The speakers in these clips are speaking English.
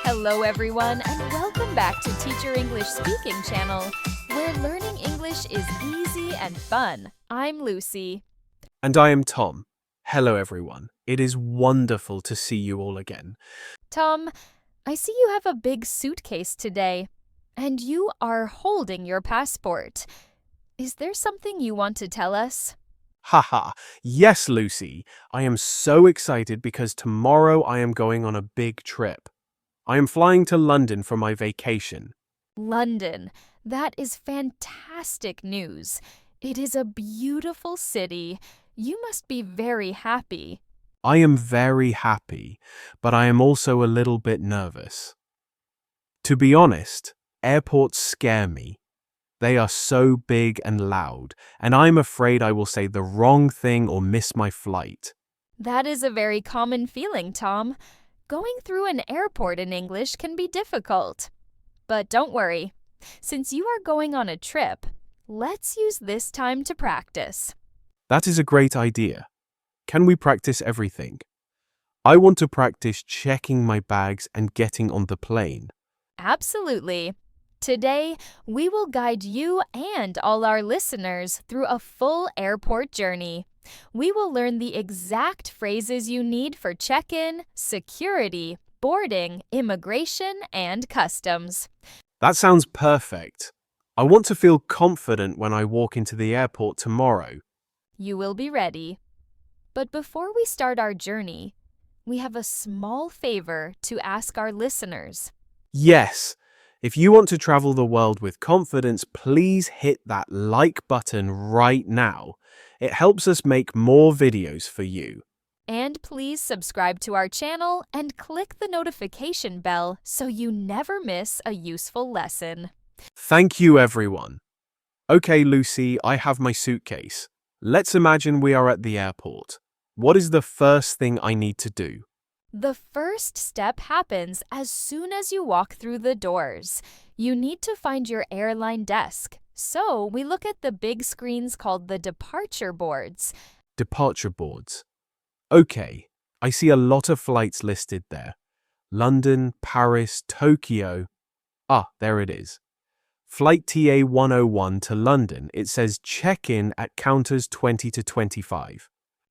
Hello everyone and welcome back to Teacher English Speaking Channel, where learning English is easy and fun. I'm Lucy. And I am Tom. Hello everyone. It is wonderful to see you all again. Tom, I see you have a big suitcase today, and you are holding your passport. Is there something you want to tell us? Haha, yes Lucy. I am so excited because tomorrow I am going on a big trip. I am flying to London for my vacation. London. That is fantastic news. It is a beautiful city. You must be very happy. I am very happy, but I am also a little bit nervous. To be honest, airports scare me. They are so big and loud, and I'm afraid I will say the wrong thing or miss my flight. That is a very common feeling, Tom. Going through an airport in English can be difficult. But don't worry. Since you are going on a trip, let's use this time to practice. That is a great idea. Can we practice everything? I want to practice checking my bags and getting on the plane. Absolutely. Today, we will guide you and all our listeners through a full airport journey. We will learn the exact phrases you need for check-in, security, boarding, immigration, and customs. That sounds perfect. I want to feel confident when I walk into the airport tomorrow. You will be ready. But before we start our journey, we have a small favor to ask our listeners. Yes, if you want to travel the world with confidence, please hit that like button right now. It helps us make more videos for you. And please subscribe to our channel and click the notification bell so you never miss a useful lesson. Thank you, everyone. Okay, Lucy, I have my suitcase. Let's imagine we are at the airport. What is the first thing I need to do? The first step happens as soon as you walk through the doors. You need to find your airline desk. So we look at the big screens called the departure boards. Departure boards. Okay, I see a lot of flights listed there. London, Paris, Tokyo. Ah, there it is. Flight TA 101 to London. It says check-in at counters 20 to 25.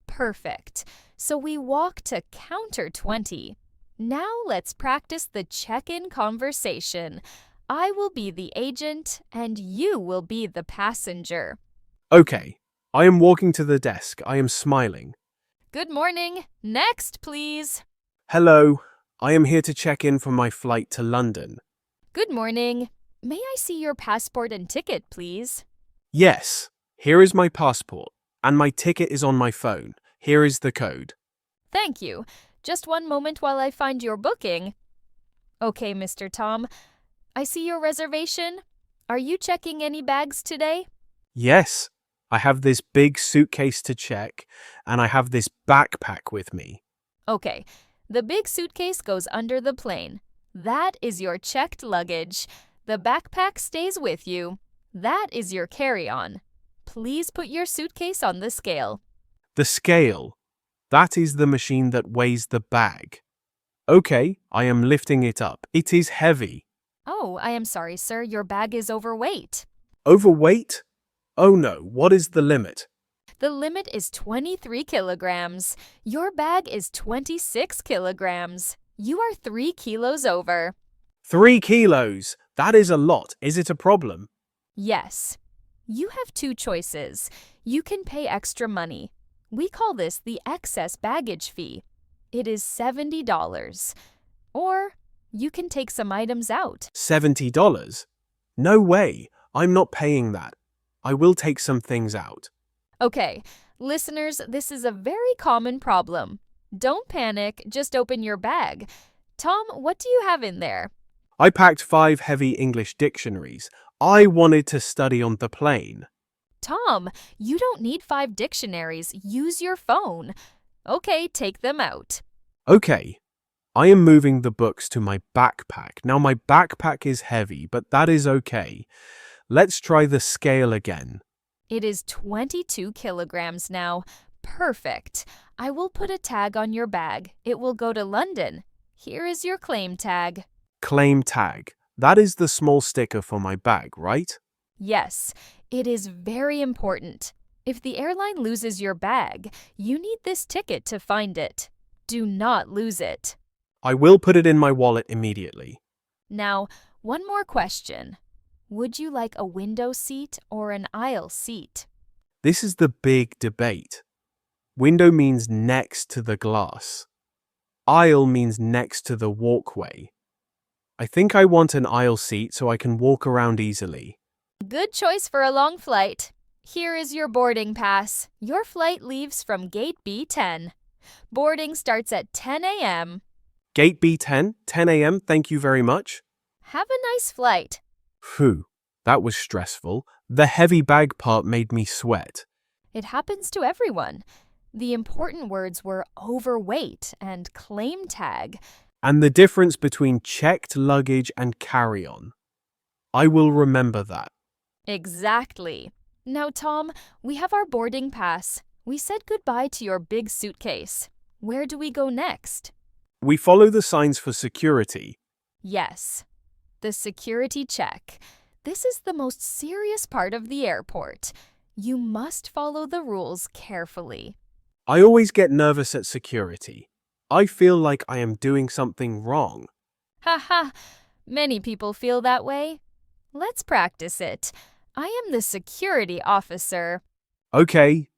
Perfect. So we walk to counter 20. Now let's practice the check-in conversation. I will be the agent and you will be the passenger. Okay, I am walking to the desk. I am smiling. Good morning. Next, please. Hello, I am here to check in for my flight to London. Good morning. May I see your passport and ticket, please? Yes, here is my passport, and my ticket is on my phone. Here is the code. Thank you. Just one moment while I find your booking. Okay, Mr. Tom. I see your reservation. Are you checking any bags today? Yes, I have this big suitcase to check, and I have this backpack with me. Okay, the big suitcase goes under the plane. That is your checked luggage. The backpack stays with you. That is your carry-on. Please put your suitcase on the scale. The scale. That is the machine that weighs the bag. Okay, I am lifting it up. It is heavy. Oh, I am sorry, sir. Your bag is overweight. Overweight? Oh no, what is the limit? The limit is 23 kilograms. Your bag is 26 kilograms. You are 3 kilos over. 3 kilos? That is a lot. Is it a problem? Yes. You have two choices. You can pay extra money. We call this the excess baggage fee. It is $70. Or you can take some items out. $70? No way. I'm not paying that. I will take some things out. Okay, listeners, this is a very common problem. Don't panic, just open your bag. Tom, what do you have in there? I packed 5 heavy English dictionaries. I wanted to study on the plane. Tom, you don't need 5 dictionaries. Use your phone. Okay, take them out. Okay, I am moving the books to my backpack. Now my backpack is heavy, but that is okay. Let's try the scale again. It is 22 kilograms now. Perfect. I will put a tag on your bag. It will go to London. Here is your claim tag. Claim tag. That is the small sticker for my bag, right? Yes, it is very important. If the airline loses your bag, you need this ticket to find it. Do not lose it. I will put it in my wallet immediately. Now, one more question. Would you like a window seat or an aisle seat? This is the big debate. Window means next to the glass. Aisle means next to the walkway. I think I want an aisle seat so I can walk around easily. Good choice for a long flight. Here is your boarding pass. Your flight leaves from Gate B10. Boarding starts at 10 a.m. Gate B10, 10 a.m., thank you very much. Have a nice flight. Phew, that was stressful. The heavy bag part made me sweat. It happens to everyone. The important words were overweight and claim tag. And the difference between checked luggage and carry-on. I will remember that. Exactly. Now, Tom, we have our boarding pass. We said goodbye to your big suitcase. Where do we go next? We follow the signs for security. Yes. The security check. This is the most serious part of the airport. You must follow the rules carefully. I always get nervous at security. I feel like I am doing something wrong. Haha, many people feel that way. Let's practice it. I am the security officer. Okay,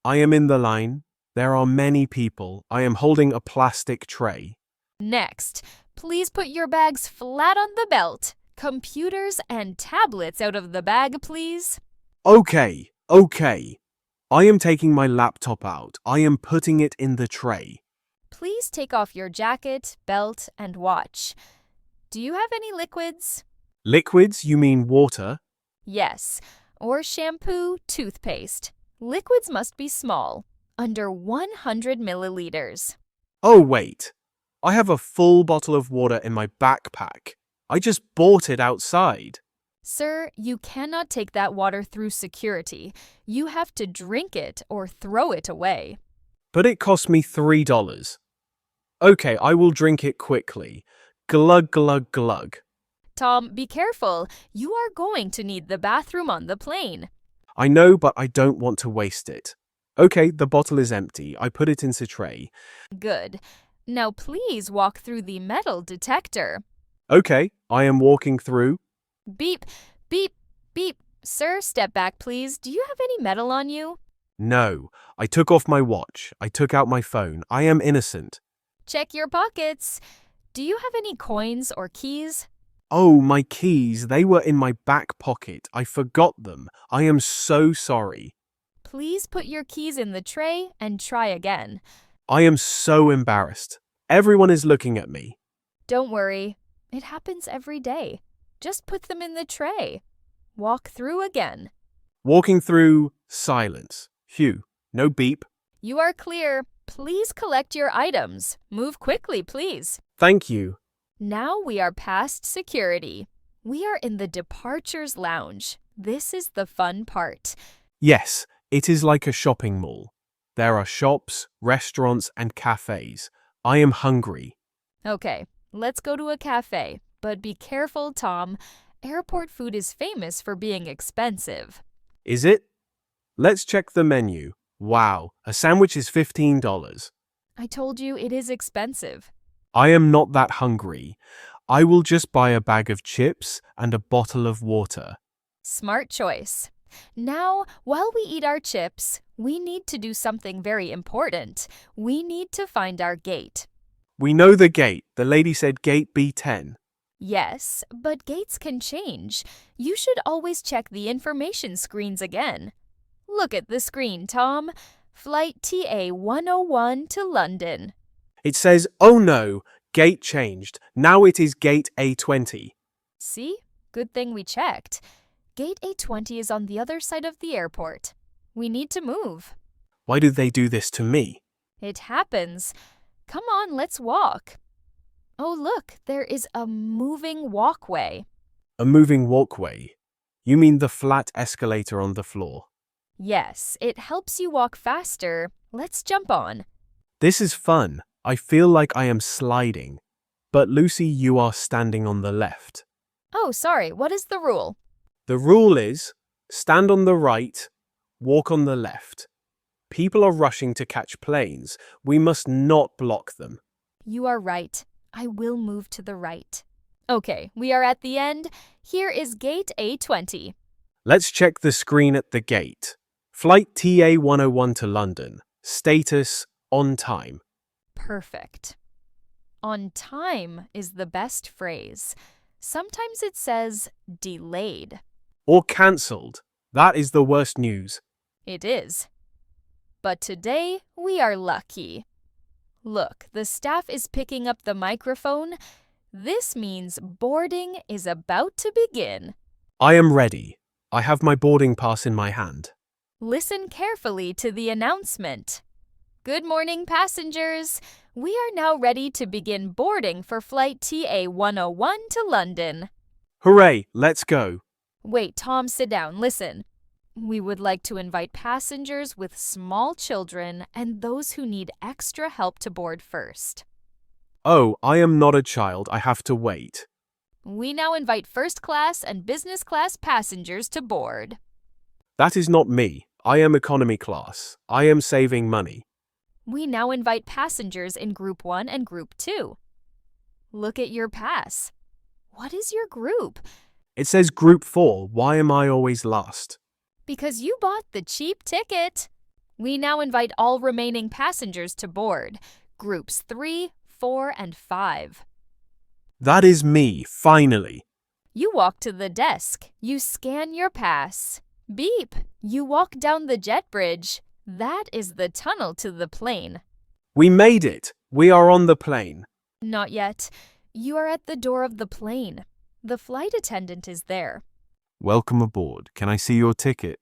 I am in the line. There are many people. I am holding a plastic tray. Next, please put your bags flat on the belt. Computers and tablets out of the bag, please. Okay. I am taking my laptop out. I am putting it in the tray. Please take off your jacket, belt, and watch. Do you have any liquids? Liquids, you mean water? Yes, or shampoo, toothpaste. Liquids must be small, under 100 milliliters. Oh, wait. I have a full bottle of water in my backpack. I just bought it outside. Sir, you cannot take that water through security. You have to drink it or throw it away. But it cost me $3. Okay, I will drink it quickly. Glug, glug, glug. Tom, be careful. You are going to need the bathroom on the plane. I know, but I don't want to waste it. Okay, the bottle is empty. I put it into tray. Good. Now please walk through the metal detector. Okay, I am walking through. Beep, beep, beep. Sir, step back, please. Do you have any metal on you? No, I took off my watch. I took out my phone. I am innocent. Check your pockets. Do you have any coins or keys? Oh, my keys. They were in my back pocket. I forgot them. I am so sorry. Please put your keys in the tray and try again. I am so embarrassed. Everyone is looking at me. Don't worry. It happens every day. Just put them in the tray. Walk through again. Walking through, silence. Phew, no beep. You are clear. Please collect your items. Move quickly, please. Thank you. Now we are past security. We are in the departures lounge. This is the fun part. Yes, it is like a shopping mall. There are shops, restaurants, and cafes. I am hungry. Okay, let's go to a cafe. But be careful, Tom. Airport food is famous for being expensive. Is it? Let's check the menu. Wow, a sandwich is $15. I told you it is expensive. I am not that hungry. I will just buy a bag of chips and a bottle of water. Smart choice. Now, while we eat our chips, we need to do something very important. We need to find our gate. We know the gate. The lady said gate B10. Yes, but gates can change. You should always check the information screens again. Look at the screen, Tom. Flight TA 101 to London. It says, oh no, gate changed. Now it is gate A20. See? Good thing we checked. Gate A20 is on the other side of the airport. We need to move. Why do they do this to me? It happens. Come on, let's walk. Oh, look, there is a moving walkway. A moving walkway? You mean the flat escalator on the floor? Yes, it helps you walk faster. Let's jump on. This is fun. I feel like I am sliding. But Lucy, you are standing on the left. Oh, sorry, what is the rule? The rule is stand on the right, walk on the left. People are rushing to catch planes. We must not block them. You are right. I will move to the right. Okay, we are at the end. Here is gate A20. Let's check the screen at the gate. Flight TA101 to London. Status on time. Perfect. On time is the best phrase. Sometimes it says delayed. Or cancelled. That is the worst news. It is. But today we are lucky. Look, the staff is picking up the microphone. This means boarding is about to begin. I am ready. I have my boarding pass in my hand. Listen carefully to the announcement. Good morning, passengers. We are now ready to begin boarding for flight TA101 to London. Hooray, let's go. Wait, Tom, sit down. Listen. We would like to invite passengers with small children and those who need extra help to board first. Oh, I am not a child. I have to wait. We now invite first class and business class passengers to board. That is not me. I am economy class. I am saving money. We now invite passengers in Group 1 and Group 2. Look at your pass. What is your group? It says Group 4. Why am I always last? Because you bought the cheap ticket. We now invite all remaining passengers to board, Groups 3, 4, and 5. That is me, finally. You walk to the desk. You scan your pass. Beep! You walk down the jet bridge. That is the tunnel to the plane. We made it. We are on the plane. Not yet. You are at the door of the plane. The flight attendant is there. Welcome aboard. Can I see your ticket?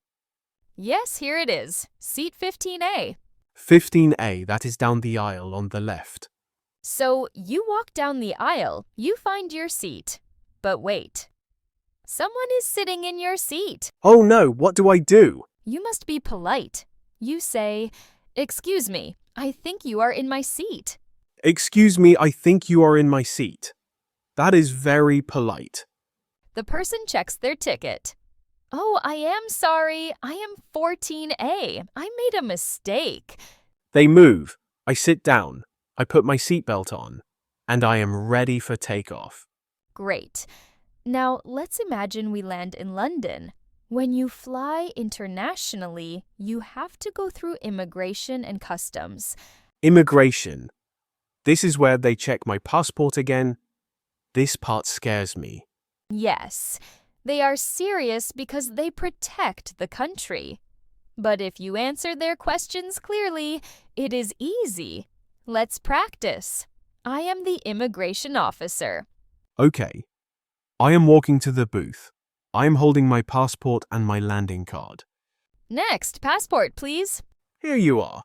Yes, here it is. Seat 15A. 15A, that is down the aisle on the left. So you walk down the aisle, you find your seat. But wait. Someone is sitting in your seat. Oh no, what do I do? You must be polite. You say, "Excuse me, I think you are in my seat." Excuse me, I think you are in my seat. That is very polite. The person checks their ticket. Oh, I am sorry. I am 14A. I made a mistake. They move. I sit down. I put my seatbelt on. And I am ready for takeoff. Great. Now, let's imagine we land in London. When you fly internationally, you have to go through immigration and customs. Immigration. This is where they check my passport again. This part scares me. Yes, they are serious because they protect the country. But if you answer their questions clearly, it is easy. Let's practice. I am the immigration officer. Okay. I am walking to the booth. I am holding my passport and my landing card. Next, passport, please. Here you are.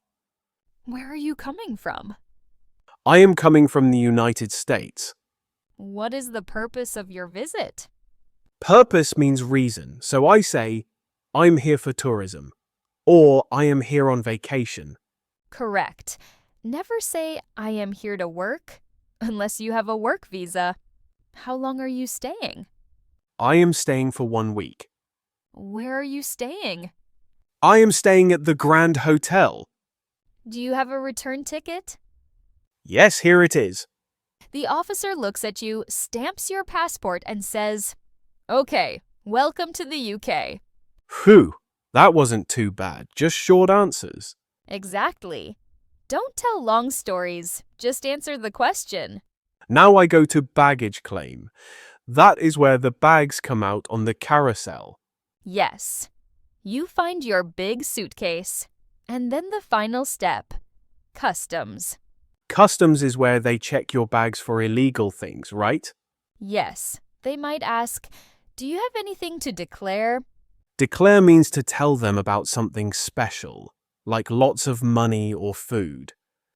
Where are you coming from? I am coming from the United States. What is the purpose of your visit? Purpose means reason, so I say, I'm here for tourism. Or I am here on vacation. Correct. Never say, I am here to work, unless you have a work visa. How long are you staying? I am staying for 1 week. Where are you staying? I am staying at the Grand Hotel. Do you have a return ticket? Yes, here it is. The officer looks at you, stamps your passport, and says, "Okay, welcome to the UK." Phew, that wasn't too bad. Just short answers. Exactly. Don't tell long stories. Just answer the question. Now I go to baggage claim. That is where the bags come out on the carousel. Yes. You find your big suitcase. And then the final step. Customs. Customs is where they check your bags for illegal things, right? Yes. They might ask, "Do you have anything to declare?" Declare means to tell them about something special, like lots of money or food.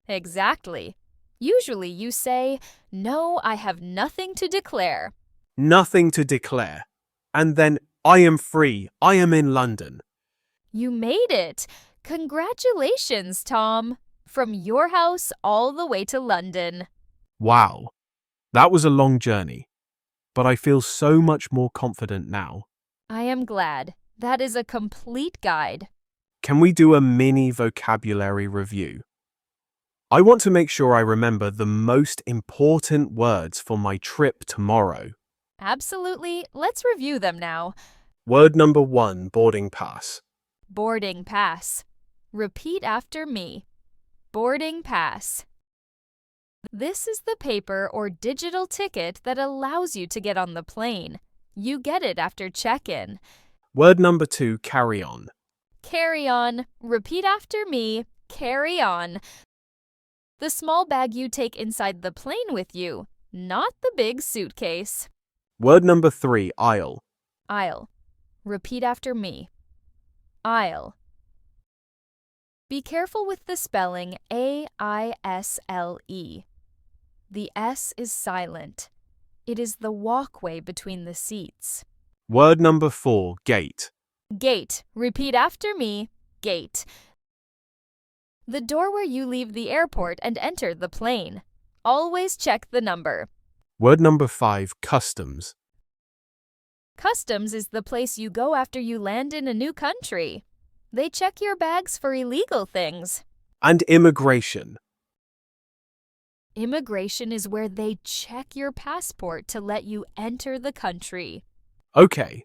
Exactly. Usually you say, "No, I have nothing to declare." Nothing to declare. And then, I am free. I am in London. You made it. Congratulations, Tom. From your house all the way to London. Wow. That was a long journey, but I feel so much more confident now. I am glad. That is a complete guide. Can we do a mini vocabulary review? I want to make sure I remember the most important words for my trip tomorrow. Absolutely. Let's review them now. Word number 1, boarding pass. Boarding pass. Repeat after me. Boarding pass. This is the paper or digital ticket that allows you to get on the plane. You get it after check-in. Word number 2, carry on. Carry on. Repeat after me. Carry on. The small bag you take inside the plane with you, not the big suitcase. Word number 3, aisle. Aisle. Repeat after me. Aisle. Be careful with the spelling A-I-S-L-E. The S is silent. It is the walkway between the seats. Word number 4, gate. Gate. Repeat after me. Gate. The door where you leave the airport and enter the plane. Always check the number. Word number 5, customs. Customs is the place you go after you land in a new country. They check your bags for illegal things. And immigration. Immigration is where they check your passport to let you enter the country. Okay.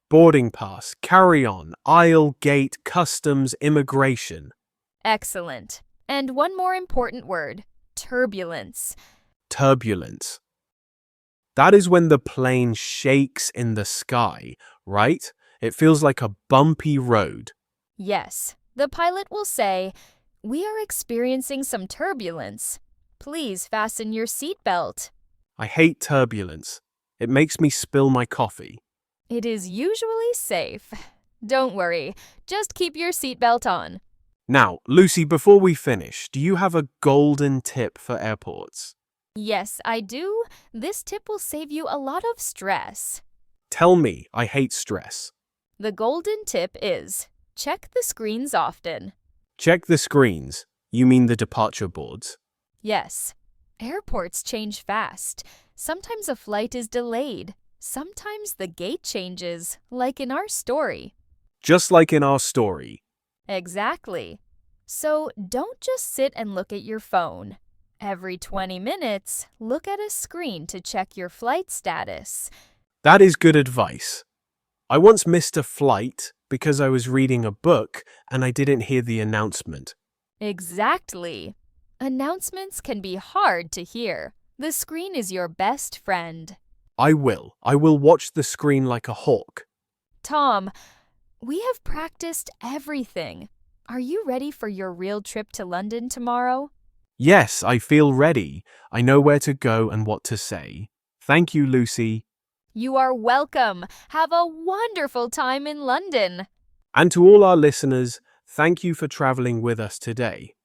Boarding pass, carry on, aisle, gate, customs, immigration. Excellent. And one more important word, turbulence. Turbulence. That is when the plane shakes in the sky, right? It feels like a bumpy road. Yes. The pilot will say, "We are experiencing some turbulence. Please fasten your seatbelt." I hate turbulence. It makes me spill my coffee. It is usually safe. Don't worry. Just keep your seatbelt on. Now, Lucy, before we finish, do you have a golden tip for airports? Yes, I do. This tip will save you a lot of stress. Tell me, I hate stress. The golden tip is, check the screens often. Check the screens. You mean the departure boards? Yes. Airports change fast. Sometimes a flight is delayed. Sometimes the gate changes, like in our story. Just like in our story. Exactly. So don't just sit and look at your phone. Every 20 minutes, look at a screen to check your flight status. That is good advice. I once missed a flight because I was reading a book and I didn't hear the announcement. Exactly. Announcements can be hard to hear. The screen is your best friend. I will. I will watch the screen like a hawk. Tom, we have practiced everything. Are you ready for your real trip to London tomorrow? Yes, I feel ready. I know where to go and what to say. Thank you, Lucy. You are welcome. Have a wonderful time in London. And to all our listeners, thank you for traveling with us today.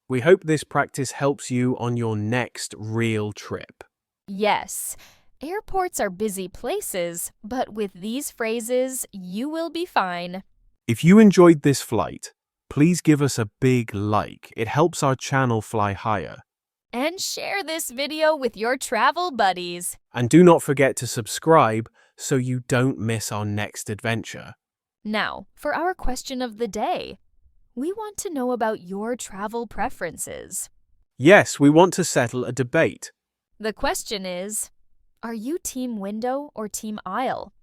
We hope this practice helps you on your next real trip. Yes, airports are busy places, but with these phrases, you will be fine. If you enjoyed this flight, please give us a big like. It helps our channel fly higher. And share this video with your travel buddies. And do not forget to subscribe so you don't miss our next adventure. Now, for our question of the day. We want to know about your travel preferences. Yes, we want to settle a debate. The question is, are you team window or team aisle?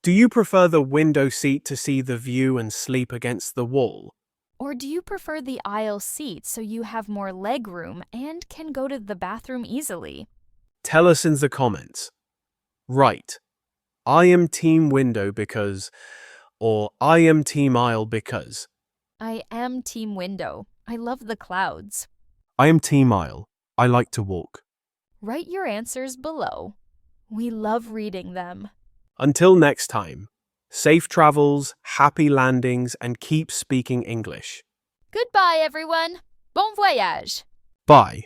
Do you prefer the window seat to see the view and sleep against the wall? Or do you prefer the aisle seat so you have more leg room and can go to the bathroom easily? Tell us in the comments. Right. I am team window because, or I am team aisle because. I am team window. I love the clouds. I am team aisle. I like to walk. Write your answers below. We love reading them. Until next time, safe travels, happy landings, and keep speaking English. Goodbye, everyone. Bon voyage. Bye.